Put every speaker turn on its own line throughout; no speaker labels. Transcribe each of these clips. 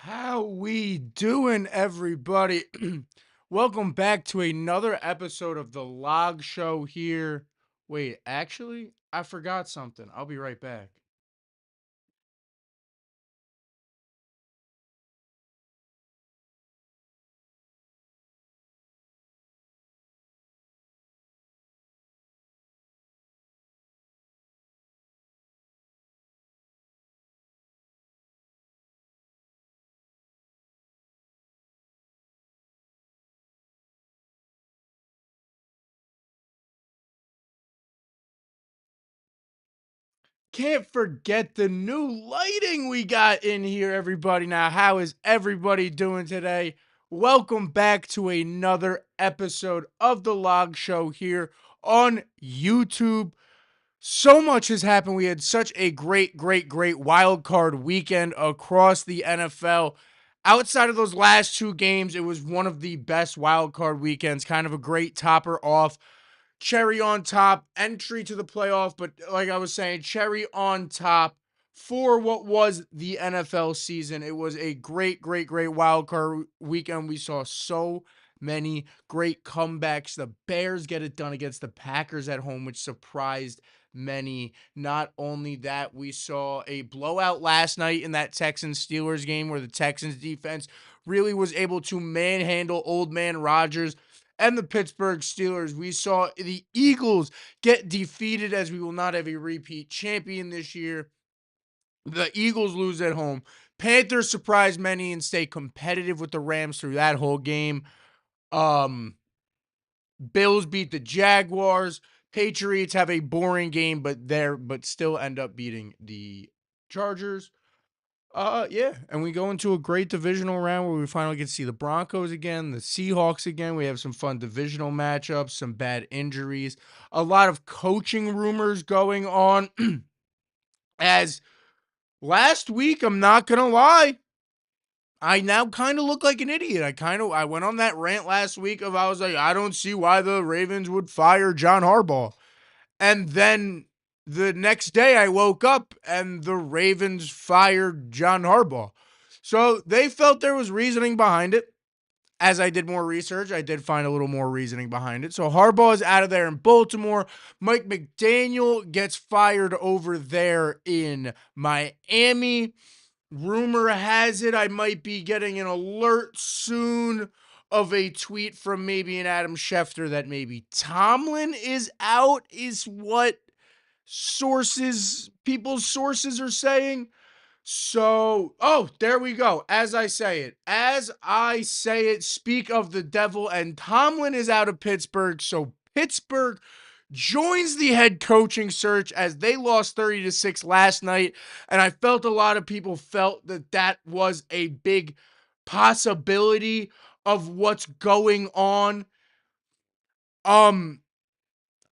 How we doing, everybody? Welcome back to another episode of the Log Show here. Wait, actually, I forgot something. I'll be right back. Can't forget the new lighting we got in here, everybody. Now, how is everybody doing today? Welcome back to another episode of the Log Show here on YouTube. So much has happened. We had such a great wild card weekend across the NFL. Outside of those last two games, it was one of the best wild card weekends. Kind of a great topper off. Cherry on top, entry to the playoff, but like I was saying, cherry on top for what was the NFL season. It was a great wild card weekend. We saw so many great comebacks. The Bears get it done against the Packers at home, which surprised many. Not only that, we saw a blowout last night in that Texans Steelers game where the Texans defense really was able to manhandle old man Rodgers and the Pittsburgh Steelers. We saw the Eagles get defeated as we will not have a repeat champion this year. The Eagles lose at home. Panthers surprise many and stay competitive with the Rams through that whole game. Um, Bills beat the Jaguars. Patriots have a boring game, but still end up beating the Chargers. Yeah, and we go into a great divisional round where we finally get to see the Broncos again, the Seahawks again. We have some fun divisional matchups, some bad injuries, a lot of coaching rumors going on. As last week, I'm not gonna lie, I now kind of look like an idiot. I went on that rant last week of I was like, I don't see why the Ravens would fire John Harbaugh. And then the next day I woke up and the Ravens fired John Harbaugh. So they felt there was reasoning behind it. As I did more research, I did find a little more reasoning behind it. So Harbaugh is out of there in Baltimore. Mike McDaniel gets fired over there in Miami. Rumor has it I might be getting an alert soon of a tweet from maybe an Adam Schefter that maybe Tomlin is out, is what people's sources are saying. So, oh, there we go. As I say it, speak of the devil, and Tomlin is out of Pittsburgh. So, Pittsburgh joins the head coaching search as they lost 30-6 last night. And I felt a lot of people felt that that was a big possibility of what's going on. Um,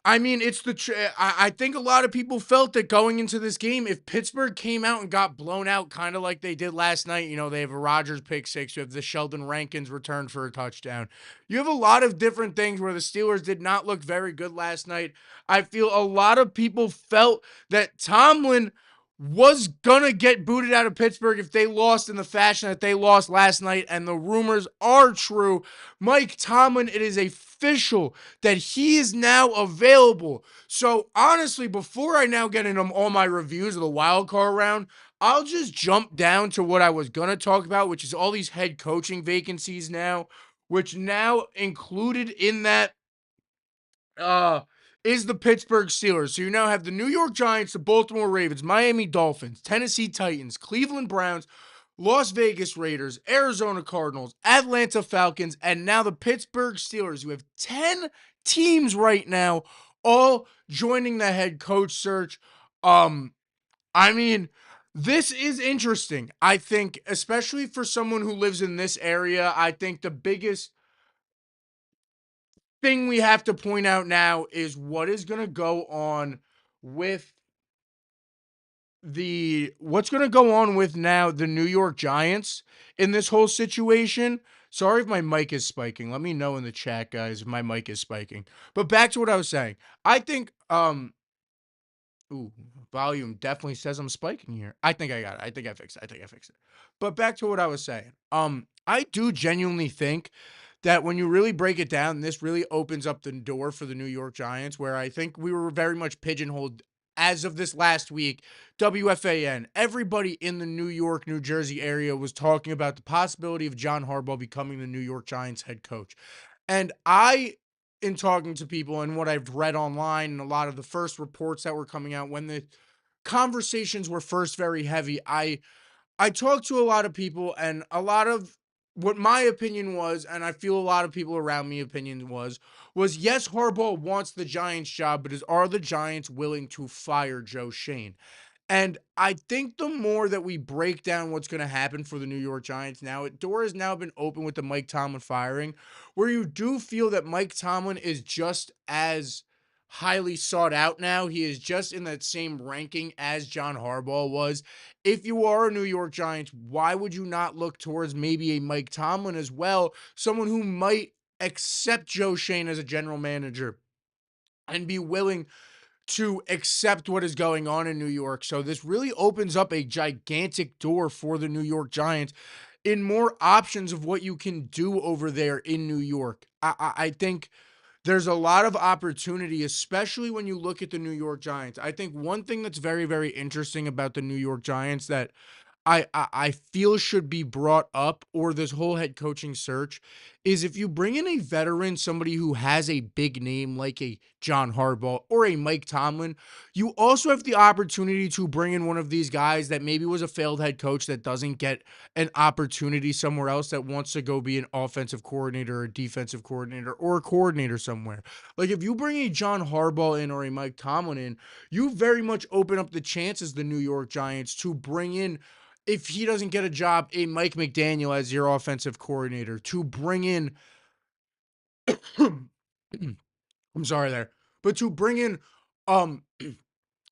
I mean, I think a lot of people felt that going into this game, if Pittsburgh came out and got blown out, kind of like they did last night, they have a Rodgers pick six, you have the Sheldon Rankins return for a touchdown. You have a lot of different things where the Steelers did not look very good last night. I feel a lot of people felt that Tomlin was gonna get booted out of Pittsburgh if they lost in the fashion that they lost last night, and the rumors are true. Mike Tomlin, it is official that he is now available. So honestly, before I now get into all my reviews of the wild card round, I'll just jump down to what I was gonna talk about, which is all these head coaching vacancies now, which now included in that uh is the Pittsburgh Steelers. So you now have the New York Giants, the Baltimore Ravens, Miami Dolphins, Tennessee Titans, Cleveland Browns, Las Vegas Raiders, Arizona Cardinals, Atlanta Falcons, and now the Pittsburgh Steelers. You have 10 teams right now all joining the head coach search. Um I mean, this is interesting. I think especially for someone who lives in this area, I think the biggest thing we have to point out now is what is going to go on with what's going to go on with now the New York Giants in this whole situation. Sorry if my mic is spiking. Let me know in the chat, guys, if my mic is spiking. But back to what I was saying. I think ooh, volume definitely says I'm spiking here. I think I got it. I think I fixed it. I think I fixed it. But back to what I was saying. I do genuinely think that when you really break it down, this really opens up the door for the New York Giants, where I think we were very much pigeonholed as of this last week. WFAN, everybody in the New York, New Jersey area was talking about the possibility of John Harbaugh becoming the New York Giants head coach. And in talking to people and what I've read online and a lot of the first reports that were coming out when the conversations were first very heavy, I talked to a lot of people, and a lot of what my opinion was, and I feel a lot of people around me opinion was yes, Harbaugh wants the Giants job, but are the Giants willing to fire Joe Shane? And I think the more that we break down what's going to happen for the New York Giants now, door has now been open with the Mike Tomlin firing, where you do feel that Mike Tomlin is just as highly sought out now. He is just in that same ranking as John Harbaugh was. If you are a New York Giants, why would you not look towards maybe a Mike Tomlin as well? Someone who might accept Joe Shane as a general manager and be willing to accept what is going on in New York. So this really opens up a gigantic door for the New York Giants in more options of what you can do over there in New York. I think there's a lot of opportunity, especially when you look at the New York Giants. I think one thing that's very, very interesting about the New York Giants that I feel should be brought up, or this whole head coaching search, is if you bring in a veteran, somebody who has a big name like a John Harbaugh or a Mike Tomlin, you also have the opportunity to bring in one of these guys that maybe was a failed head coach that doesn't get an opportunity somewhere else, that wants to go be an offensive coordinator or a defensive coordinator or a coordinator somewhere. Like if you bring a John Harbaugh in or a Mike Tomlin in, you very much open up the chances the New York Giants to bring in, if he doesn't get a job, a Mike McDaniel as your offensive coordinator, to bring in I'm sorry there, but to bring in um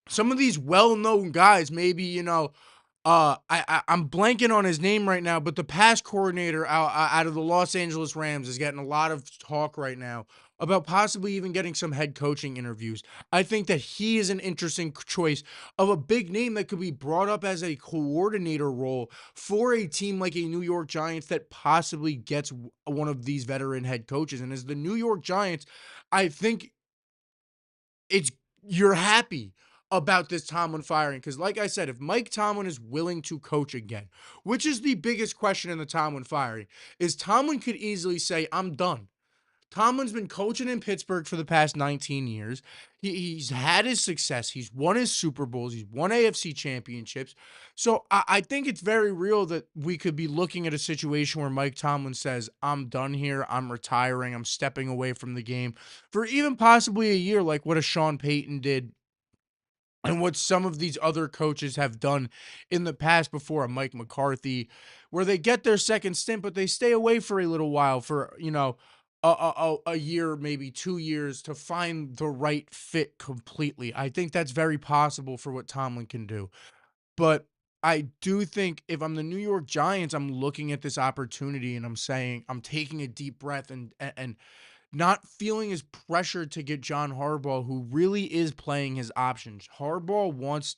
some of these well-known guys, maybe, I'm blanking on his name right now, but the pass coordinator out of the Los Angeles Rams is getting a lot of talk right now about possibly even getting some head coaching interviews. I think that he is an interesting choice of a big name that could be brought up as a coordinator role for a team like a New York Giants that possibly gets one of these veteran head coaches. And as the New York Giants, I think it's you're happy about this Tomlin firing because, like I said, if Mike Tomlin is willing to coach again, which is the biggest question in the Tomlin firing, is Tomlin could easily say, I'm done. Tomlin's been coaching in Pittsburgh for the past 19 years. He's had his success. He's won his Super Bowls. He's won AFC championships. So I think it's very real that we could be looking at a situation where Mike Tomlin says, I'm done here. I'm retiring. I'm stepping away from the game for even possibly a year, like what a Sean Payton did and what some of these other coaches have done in the past before, a Mike McCarthy, where they get their second stint, but they stay away for a little while for, a year, maybe 2 years to find the right fit completely. I think that's very possible for what Tomlin can do. But I do think if I'm the New York Giants, I'm looking at this opportunity and I'm saying, I'm taking a deep breath and not feeling as pressured to get John Harbaugh, who really is playing his options. Harbaugh wants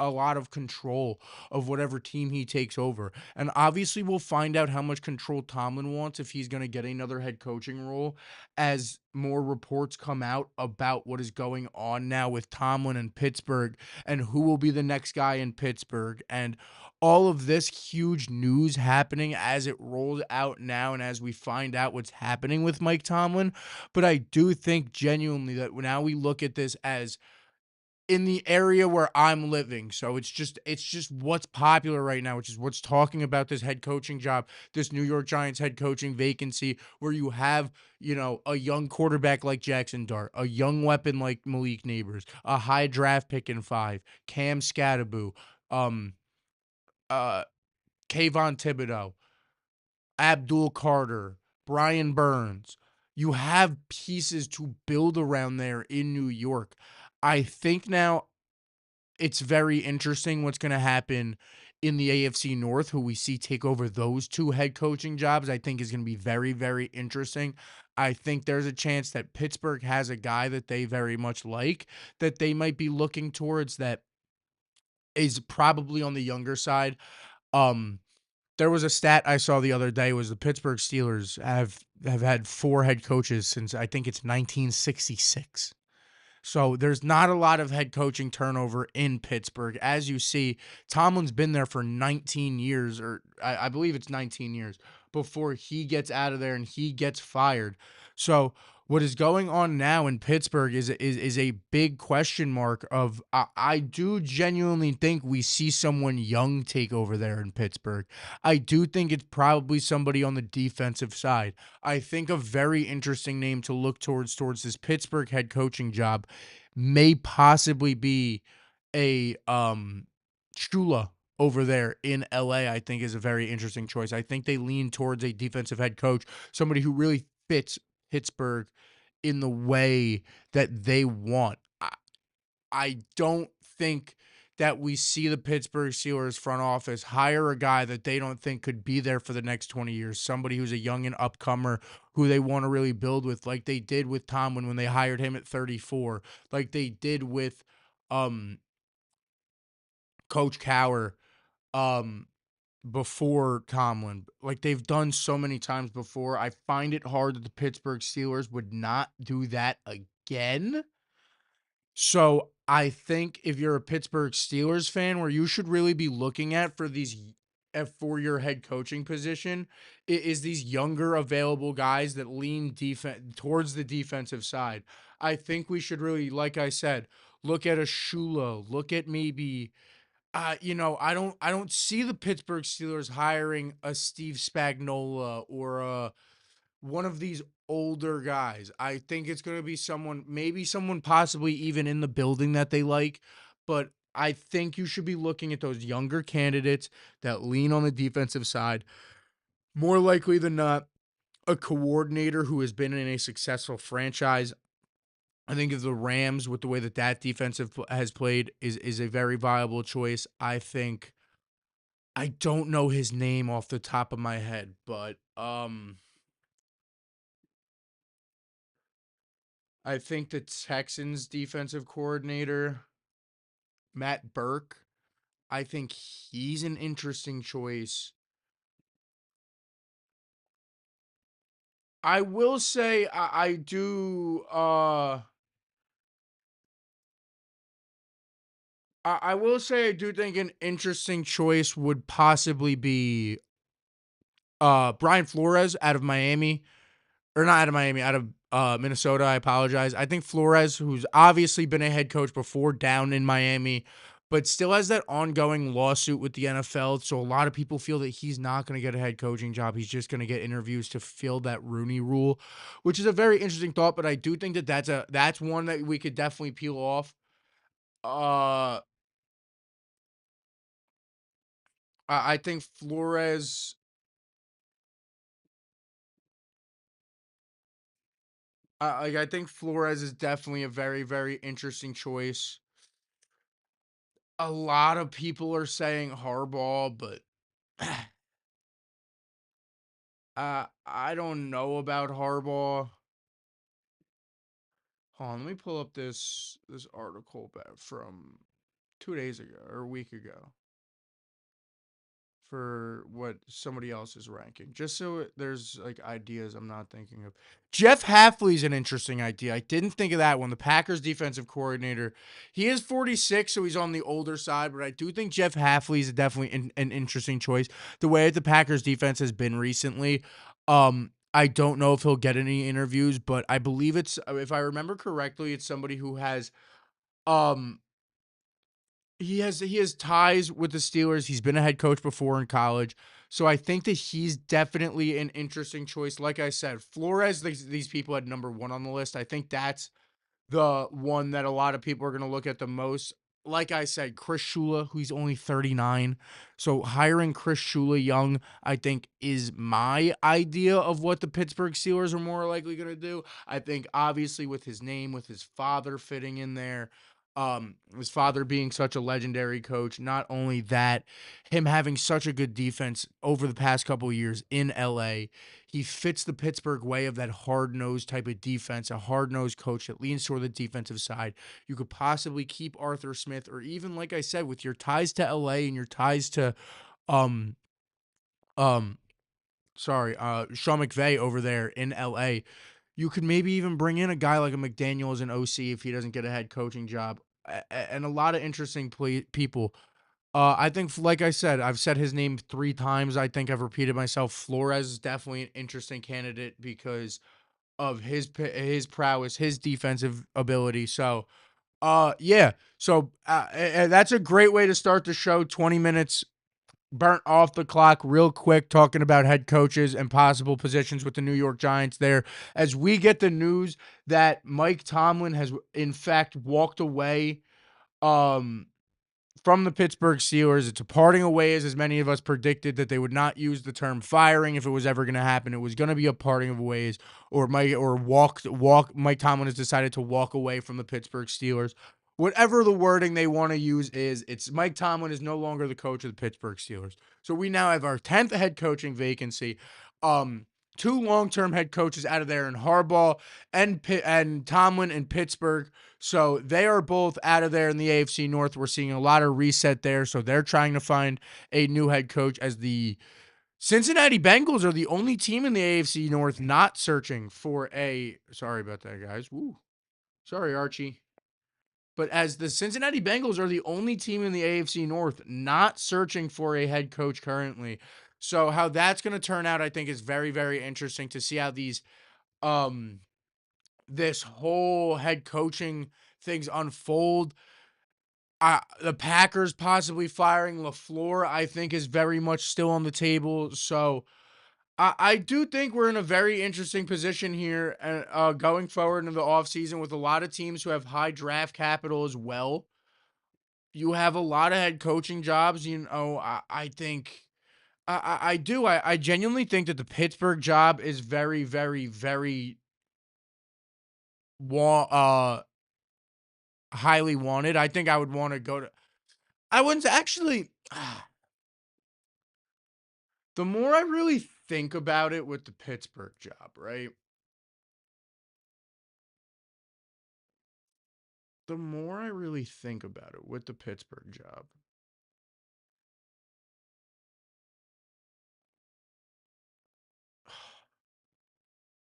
a lot of control of whatever team he takes over. And obviously, we'll find out how much control Tomlin wants if he's going to get another head coaching role as more reports come out about what is going on now with Tomlin in Pittsburgh and who will be the next guy in Pittsburgh. And all of this huge news happening as it rolls out now and as we find out what's happening with Mike Tomlin. But I do think genuinely that now we look at this as in the area where I'm living. So it's just what's popular right now, which is what's talking about this head coaching job, this New York Giants head coaching vacancy, where you have, a young quarterback like Jackson Dart, a young weapon like Malik Neighbors, a high draft pick in 5, Cam Scattaboo, um, uh, Kayvon Thibodeau, Abdul Carter, Brian Burns. You have pieces to build around there in New York. I think now it's very interesting what's going to happen in the AFC North, who we see take over those two head coaching jobs. I think is going to be very, very interesting. I think there's a chance that Pittsburgh has a guy that they very much like, that they might be looking towards, that is probably on the younger side. Um, there was a stat I saw the other day was the Pittsburgh Steelers have had 4 head coaches since I think it's 1966. So there's not a lot of head coaching turnover in Pittsburgh. As you see, Tomlin's been there for 19 years, or I believe it's 19 years before he gets out of there and he gets fired. So what is going on now in Pittsburgh is a big question mark of I do genuinely think we see someone young take over there in Pittsburgh. I do think it's probably somebody on the defensive side. I think a very interesting name to look towards this Pittsburgh head coaching job may possibly be a Shula over there in LA. I think is a very interesting choice. I think they lean towards a defensive head coach, somebody who really fits Pittsburgh in the way that they want. I don't think that we see the Pittsburgh Steelers front office hire a guy that they don't think could be there for the next 20 years, somebody who's a young and upcomer who they want to really build with, like they did with Tomlin when they hired him at 34, like they did with um Coach Cower um before Tomlin. Like they've done so many times before. I find it hard that the Pittsburgh Steelers would not do that again. So I think if you're a Pittsburgh Steelers fan, where you should really be looking at for for your head coaching position is these younger available guys that lean defense towards the defensive side. I think we should really, like I said, look at a Shula, look at maybe I don't see the Pittsburgh Steelers hiring a Steve Spagnuolo or one of these older guys. I think it's going to be someone, maybe someone possibly even in the building that they like, but I think you should be looking at those younger candidates that lean on the defensive side. More likely than not, a coordinator who has been in a successful franchise. I think of the Rams with the way that has played is a very viable choice. I don't know his name off the top of my head, but I think the Texans defensive coordinator, Matt Burke, I think he's an interesting choice. I will say I do I will say I do think an interesting choice would possibly be Brian Flores out of Miami. Or not out of Miami, out of Minnesota. I apologize. I think Flores, who's obviously been a head coach before down in Miami, but still has that ongoing lawsuit with the NFL. So a lot of people feel that he's not going to get a head coaching job. He's just going to get interviews to fill that Rooney Rule, which is a very interesting thought. But I do think that that's one that we could definitely peel off. Uh, I think Flores. I think Flores is definitely a very very interesting choice. A lot of people are saying Harbaugh, but I don't know about Harbaugh. Hold on, let me pull up this article back from 2 days ago or a week ago for what somebody else is ranking, just so there's like ideas I'm not thinking of. Jeff Hafley's an interesting idea. I didn't think of that one. The Packers defensive coordinator. He is 46, so he's on the older side, but I do think Jeff Hafley is definitely an interesting choice. The way the Packers defense has been recently, I don't know if he'll get any interviews, but I believe it's, if I remember correctly, it's somebody who has um he has ties with the Steelers. He's been a head coach before in college. So I think that he's definitely an interesting choice. Like I said, Flores, these people had number 1 on the list. I think that's the one that a lot of people are going to look at the most. Like I said, Chris Shula, who's only 39. So hiring Chris Shula young, I think, is my idea of what the Pittsburgh Steelers are more likely going to do. I think, obviously, with his name, with his father fitting in there, His father being such a legendary coach. Not only that, him having such a good defense over the past couple of years in LA. He fits the Pittsburgh way of that hard-nosed type of defense, a hard-nosed coach that leans toward the defensive side. You could possibly keep Arthur Smith, or even like I said, with your ties to LA and your ties to um um Sean McVay over there in LA. You could maybe even bring in a guy like a McDaniel as an OC if he doesn't get a head coaching job, and a lot of interesting people. I think, like I said, I've said his name 3 times. I think I've repeated myself. Flores is definitely an interesting candidate because of his prowess, his defensive ability. So, yeah. So that's a great way to start the show. 20 minutes burnt off the clock real quick talking about head coaches and possible positions with the New York Giants there as we get the news that Mike Tomlin has in fact walked away um from the Pittsburgh Steelers. It's a parting of ways, as many of us predicted that they would not use the term firing if it was ever going to happen. It was going to be a parting of ways, or Mike Tomlin has decided to walk away from the Pittsburgh Steelers. Whatever the wording they want to use is, it's Mike Tomlin is no longer the coach of the Pittsburgh Steelers. So we now have our 10th head coaching vacancy. Um, Two long-term head coaches out of there in Harbaugh and Tomlin in Pittsburgh. So they are both out of there in the AFC North. We're seeing a lot of reset there. So they're trying to find a new head coach, as the Cincinnati Bengals are the only team in the AFC North not searching for a. Sorry about that, guys. Woo. Sorry, Archie. But as the Cincinnati Bengals are the only team in the AFC North not searching for a head coach currently. So how that's going to turn out, I think, is very, very interesting to see how um this whole head coaching things unfold. The Packers possibly firing LaFleur, I think, is very much still on the table. So I do think we're in a very interesting position here going forward into the offseason with a lot of teams who have high draft capital as well. You have a lot of head coaching jobs. I think I do. I genuinely think that the Pittsburgh job is very, very, very wa- uh highly wanted. I think I would want to go to. I wouldn't actually. The more I really think about it with the Pittsburgh job, right? The more I really think about it with the Pittsburgh job.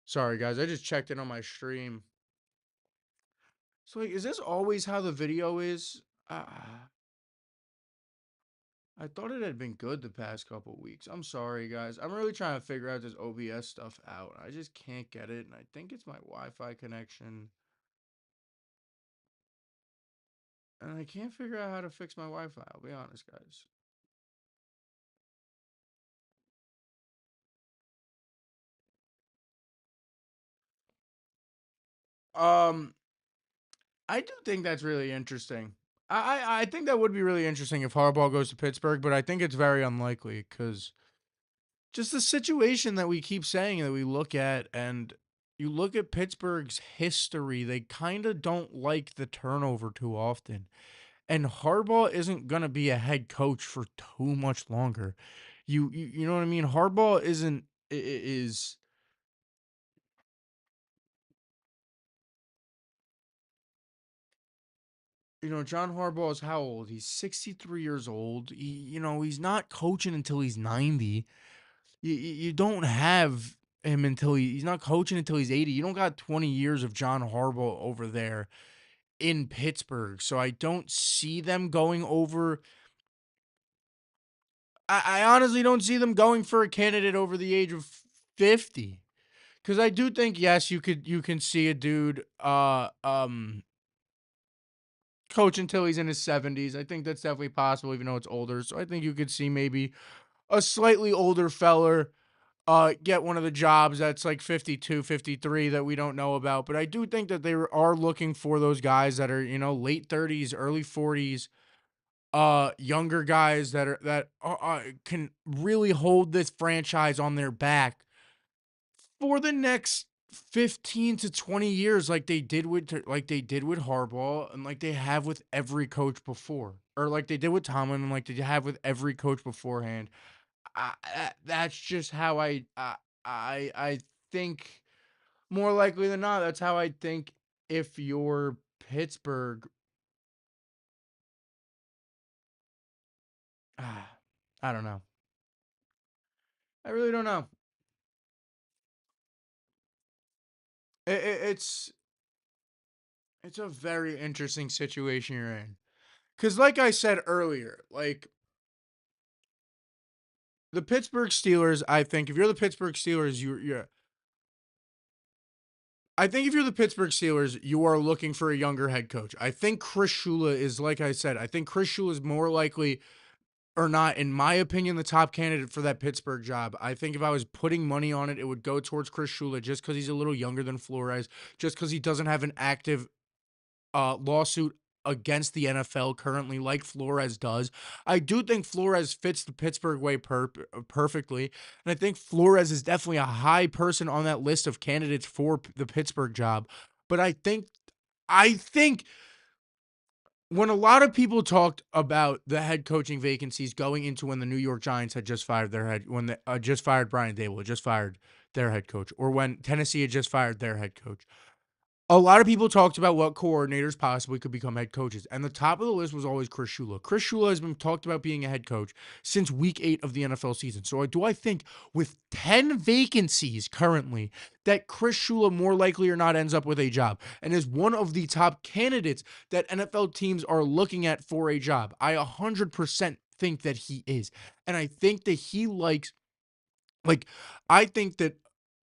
Sorry, guys. I just checked in on my stream. So, like, is this always how the video is? I thought it had been good the past couple weeks. I'm sorry, guys. I'm really trying to figure out this OBS stuff out. I just can't get it, and I think it's my Wi-Fi connection. And I can't figure out how to fix my Wi-Fi. I'll be honest, guys. Um, I do think that's really interesting. I think that would be really interesting if Harbaugh goes to Pittsburgh, but I think it's very unlikely because just the situation that we keep saying that we look at, and you look at Pittsburgh's history, they kind of don't like the turnover too often. And Harbaugh isn't going to be a head coach for too much longer. You know what I mean? Harbaugh isn't is John Harbaugh is how old? He's 63 years old. He's not coaching until he's 90. You don't have him until he's not coaching until he's 80. You don't got 20 years of John Harbaugh over there in Pittsburgh. So I don't see them going over. I honestly don't see them going for a candidate over the age of 50. Because I do think, yes, you can see a dude coach until he's in his 70s. I think that's definitely possible, even though it's older. So I think you could see maybe a slightly older feller get one of the jobs that's like 52, 53 that we don't know about. But I do think that they are looking for those guys that are, late 30s, early 40s, younger guys that can really hold this franchise on their back for the next 15 to 20 years like they did with Harbaugh and like they have with every coach before. Or like they did with Tomlin and like they have with every coach beforehand. That's just how I think more likely than not, that's how I think if you're Pittsburgh. ah, I don't know. I really don't know. It's a very interesting situation you're in. Cuz like I said earlier, like the Pittsburgh Steelers, I think if you're the Pittsburgh Steelers, you're I think if you're the Pittsburgh Steelers, you are looking for a younger head coach. I think Chris Shula is, like I said, I think Chris Shula is more likely or not, in my opinion, the top candidate for that Pittsburgh job. I think if I was putting money on it, it would go towards Chris Shula just because he's a little younger than Flores, just because he doesn't have an active lawsuit against the NFL currently, like Flores does. I do think Flores fits the Pittsburgh way perfectly, and I think Flores is definitely a high person on that list of candidates for the Pittsburgh job. But I think when a lot of people talked about the head coaching vacancies going into when the New York Giants had just fired their head, when they just fired Brian Dable, just fired their head coach, or when Tennessee had just fired their head coach, a lot of people talked about what coordinators possibly could become head coaches, and the top of the list was always Chris Shula. Chris Shula has been talked about being a head coach since week 8 of the NFL season. So do I think with 10 vacancies currently that Chris Shula more likely or not ends up with a job and is one of the top candidates that NFL teams are looking at for a job? I 100% think that he is. And I think that he like I think that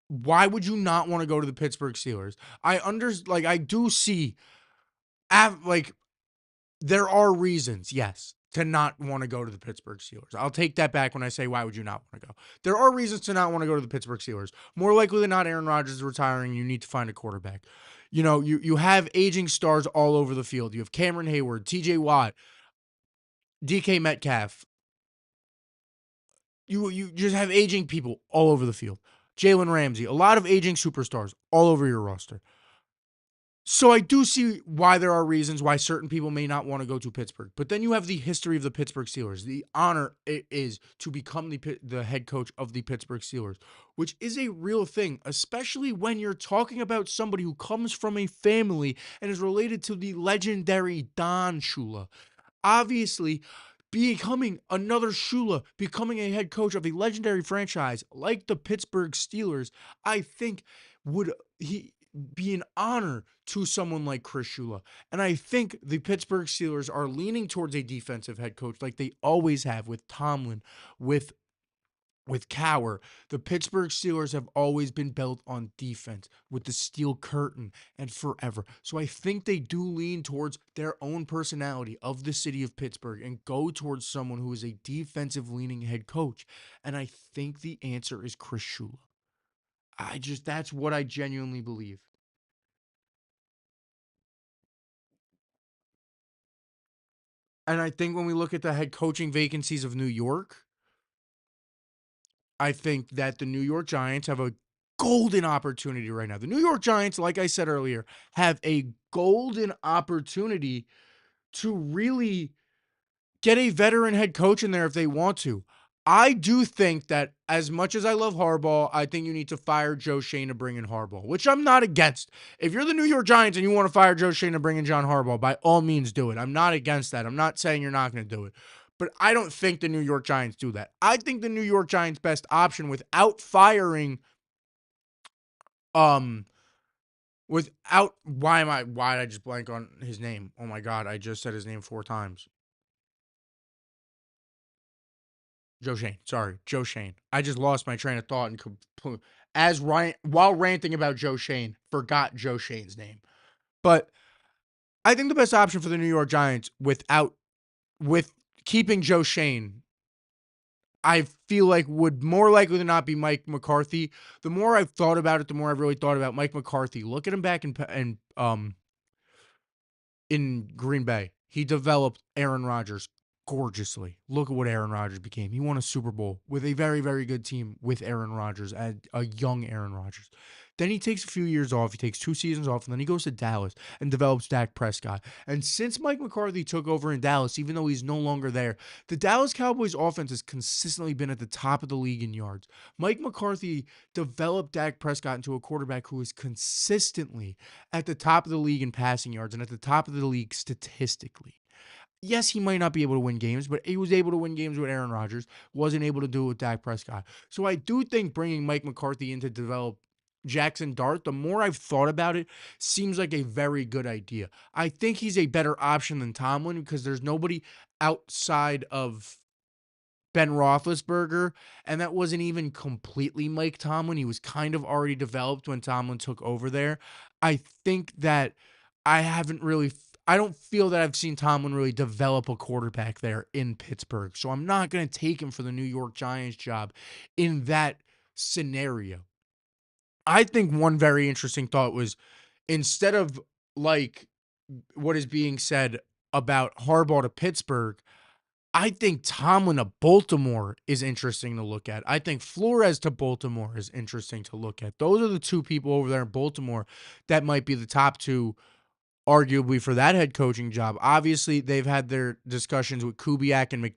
why would you not want to go to the Pittsburgh Steelers? I do see like there are reasons, yes, to not want to go to the Pittsburgh Steelers. I'll take that back when I say why would you not want to go. There are reasons to not want to go to the Pittsburgh Steelers. More likely than not, Aaron Rodgers is retiring. You need to find a quarterback. You have aging stars all over the field. You have Cameron Hayward, TJ Watt, DK Metcalf. You just have aging people all over the field. Jalen Ramsey, a lot of aging superstars all over your roster. So I do see why there are reasons why certain people may not want to go to Pittsburgh. But then you have the history of the Pittsburgh Steelers. The honor it is to become the head coach of the Pittsburgh Steelers, which is a real thing, especially when you're talking about somebody who comes from a family and is related to the legendary Don Shula. Obviously, becoming another Shula, becoming a head coach of a legendary franchise like the Pittsburgh Steelers, I think would he be an honor to someone like Chris Shula. And I think the Pittsburgh Steelers are leaning towards a defensive head coach like they always have with Tomlin, with Cowher. The Pittsburgh Steelers have always been built on defense with the steel curtain and forever. So I think they do lean towards their own personality of the city of Pittsburgh and go towards someone who is a defensive leaning head coach. And I think the answer is Chris Shula. That's what I genuinely believe. And I think when we look at the head coaching vacancies of New York, I think that the New York Giants have a golden opportunity right now. The New York Giants, like I said earlier, have a golden opportunity to really get a veteran head coach in there if they want to. I do think that as much as I love Harbaugh, I think you need to fire Joe Schoen to bring in Harbaugh, which I'm not against. If you're the New York Giants and you want to fire Joe Schoen to bring in John Harbaugh, by all means do it. I'm not against that. I'm not saying you're not going to do it. But I don't think the New York Giants do that. I think the New York Giants' best option without firing um without why did I just blank on his name? Oh my god, I just said his name 4 times. Joe Schoen. Sorry, Joe Schoen. I just lost my train of thought and as Ryan while ranting about Joe Schoen, forgot Joe Schoen's name. But I think the best option for the New York Giants with keeping Joe Schoen, I feel like would more likely than not be Mike McCarthy. The more I've thought about it, the more I've really thought about Mike McCarthy. Look at him back in Green Bay. He developed Aaron Rodgers gorgeously. Look at what Aaron Rodgers became. He won a Super Bowl with a very, very good team with Aaron Rodgers, a young Aaron Rodgers. Then he takes a few years off. He takes 2 seasons off, and then he goes to Dallas and develops Dak Prescott. And since Mike McCarthy took over in Dallas, even though he's no longer there, the Dallas Cowboys offense has consistently been at the top of the league in yards. Mike McCarthy developed Dak Prescott into a quarterback who is consistently at the top of the league in passing yards and at the top of the league statistically. Yes, he might not be able to win games, but he was able to win games with Aaron Rodgers, wasn't able to do it with Dak Prescott. So I do think bringing Mike McCarthy in to develop Jackson Dart, the more I've thought about it, seems like a very good idea. I think he's a better option than Tomlin because there's nobody outside of Ben Roethlisberger, and that wasn't even completely Mike Tomlin. He was kind of already developed when Tomlin took over there. I think that I haven't really, I don't feel that I've seen Tomlin really develop a quarterback there in Pittsburgh. So I'm not going to take him for the New York Giants job in that scenario. I think one very interesting thought was instead of like what is being said about Harbaugh to Pittsburgh, I think Tomlin to Baltimore is interesting to look at. I think Flores to Baltimore is interesting to look at. Those are the two people over there in Baltimore that might be the top two, arguably, for that head coaching job. Obviously, they've had their discussions with Kubiak and McDaniel.